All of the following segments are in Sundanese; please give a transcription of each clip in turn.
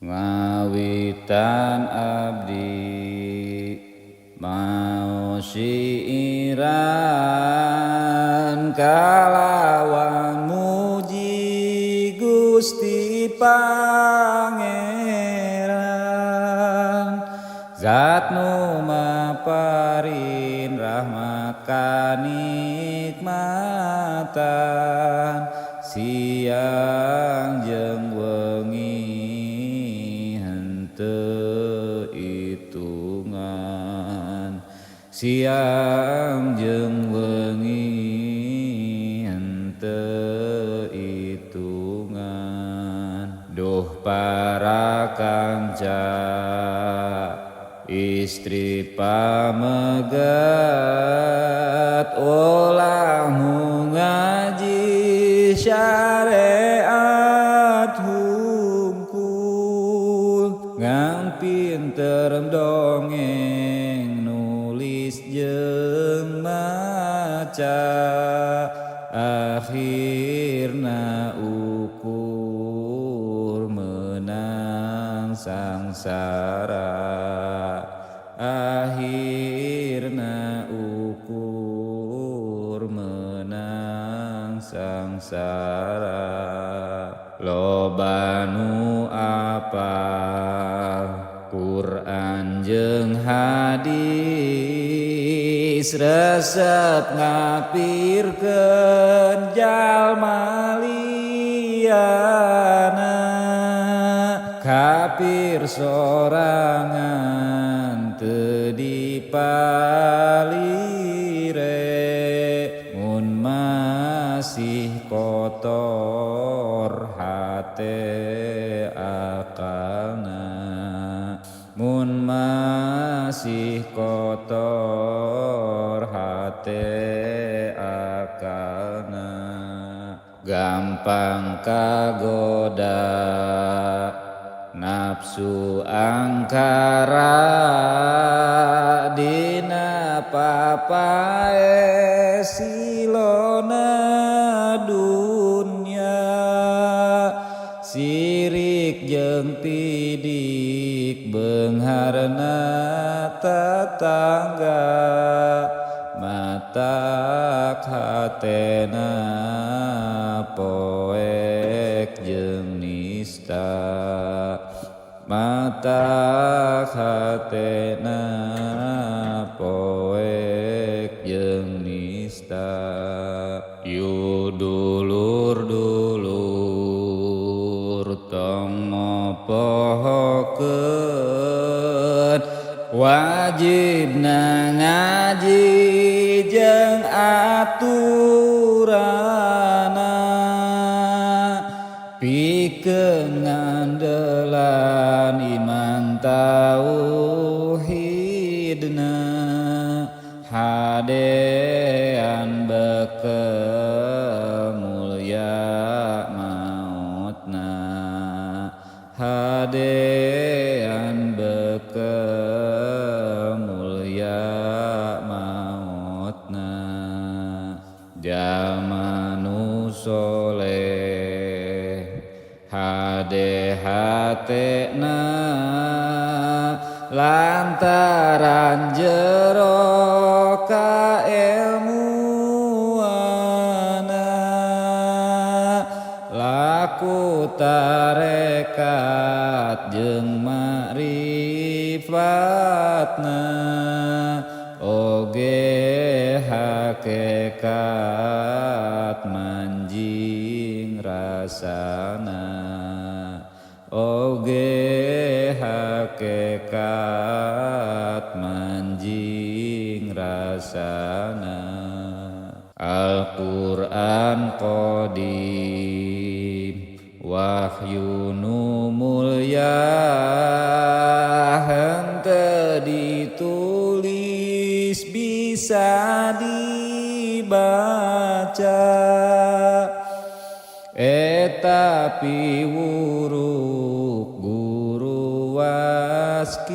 ngawitan abdi mau siiran kalawan muji Gusti Pangeran zat nu maparin rahmat kanikmatan siang jeung wengi henteu itungan siang jeung wengi henteu itungan duh para kanca istri pamegat ulah ngaji syariat hungkul ngan pinter dongeng nulis jeung maca akhirna ukur menang sangsara akhirna ukur menang sangsara loba nu apal Quran jeung hadis resep ngapirkeun jalma liana kapir sorangan teu dipalire mun masih kotor hate akalna mun masih kotor hate akalna gampang kagoda nafsu angkara dina papae silona dunya sirik jeung pidik beungharna tetangga matak hatena poek jeung nista matak hatena poek jeung nista yu dulur-dulur tong mopohokeun wajibna ngaji jeung aturana pikeun ngandelan iman tauhidna hadean beukeum mulya mautna hadean beukeum mulya mautna jalma nu soleh hade hatena lantaran jero kailmuana laku tarekat jeung ma'rifatna oge hakikat manjing rasana oge hakikat manjing rasana Al-Qur'an qadim wahyu nu mulya henteu ditulis bisa dibaca eta piwuruk guru waskita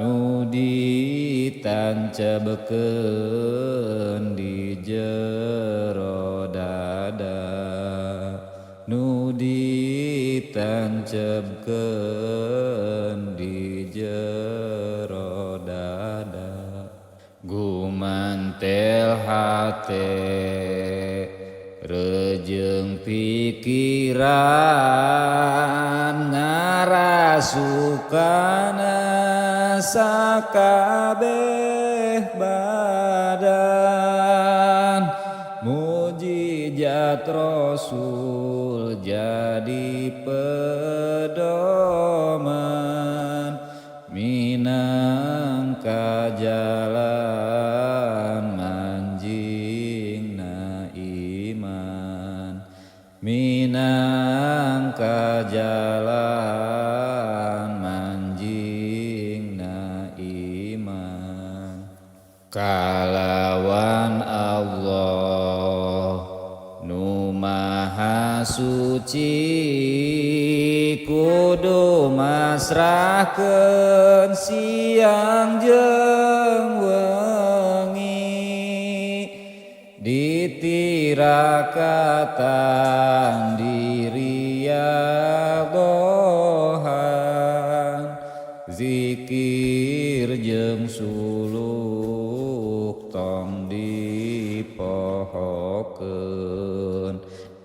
nu ditancebkeun di jero dada nu di ditancapkeun di jero dada gumantel hate rejeung pikiran ngarasukana sakabeh badan mujizat Rasul jadi pedoman minangka jalan manjingna iman minangka jalan manjingna iman kalawan Allah nu maha suci kudu masrahkeun siang jeung wengi ditirakatan diriagohan zikir jeung suluk tong dipohokeun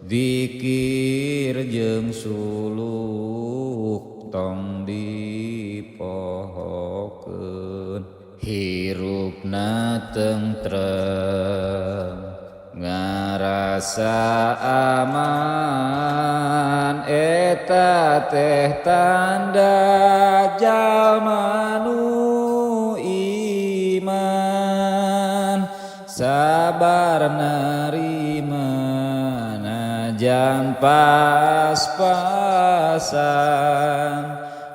zikir jeung suluk tong dipohokeun hirupna tentrem ngarasa aman eta teh tanda jalma nu iman sabar narima najan pas-pasan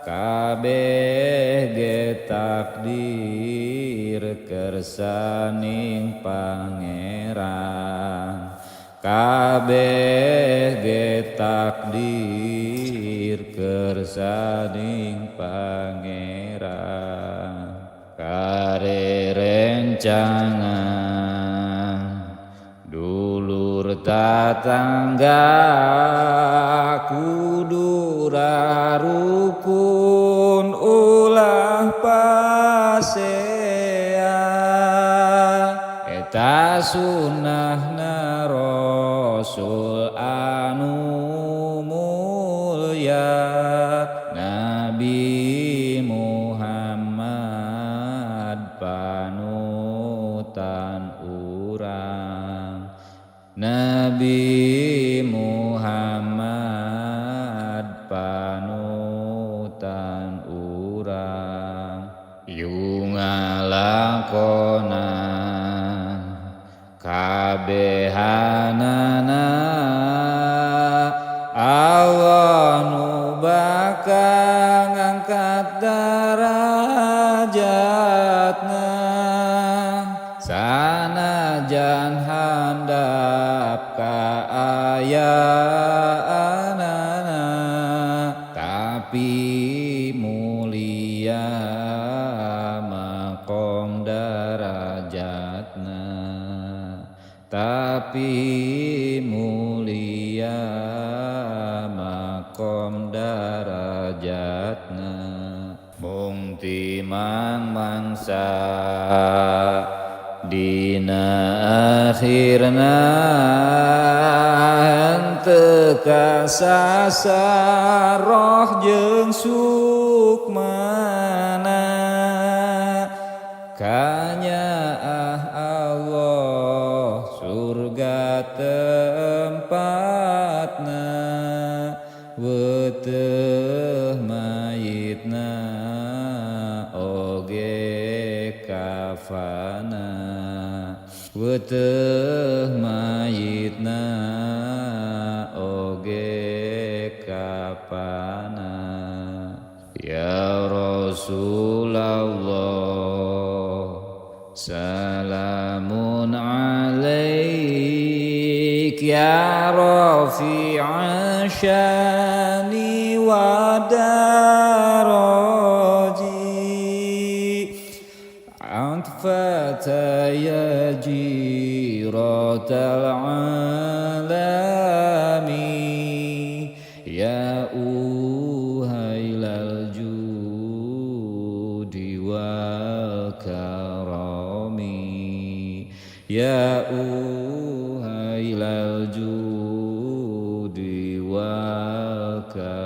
kabeh ge takdir kersaning pangeran kabeh ge takdir kersaning pangeran kare rencangan dulur tatangga kudu rarukun ulah pasea eta sunnahna Rasul anu mulya Nabi Muhammad panutan urang Nabi Muhammad panutan urang yu ngalakonan kabehanana Allah nu bakal ngangkat derajatna sanajan handap kaayaanana tapi mulia makom derajatna tapi mulia makom derajatna mung timang mangsa dina akhirna henteu kasasar roh jeung sukmana kanyaah Allah surga tempatna weteuh mayitna oge kafana weteuh mayitna oge kapana ya Rasulullah salamun alaik ya rafi'a syani wa daraji antfata ya jiratal alami ya ilal judi wal karami, ya ilal judi wal karami.